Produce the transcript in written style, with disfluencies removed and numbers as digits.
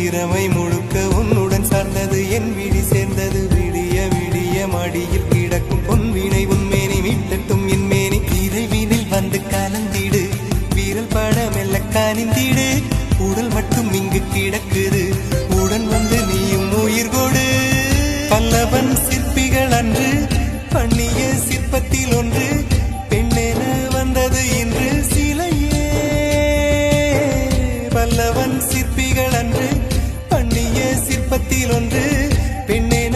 இளமை முழுக்க உன்னுடன் சார்ந்தது என் விழி சேர்ந்தது விடிய விடிய மடியில் கிடக்கும் பொன்வினை உன்மேனி மீட்டட்டும் என் மேனி இறைவினில் வந்து கலந்திடு வீரல் பட மெல்ல காணிந்திடு உடல் மட்டும் இங்கு கிடக்குது உடன் வந்து நீயும் உயிர் கொடு பல்லவன் சிற்பிகள் அன்று பண்ணிய சிற்பத்தில் ஒன்று பெண்ணென வந்தது இன்று சிலையே பல்லவன் சிற்பிகள் அன்று பண்ணிய சிற்பத்தில் ஒன்று பெண்ணென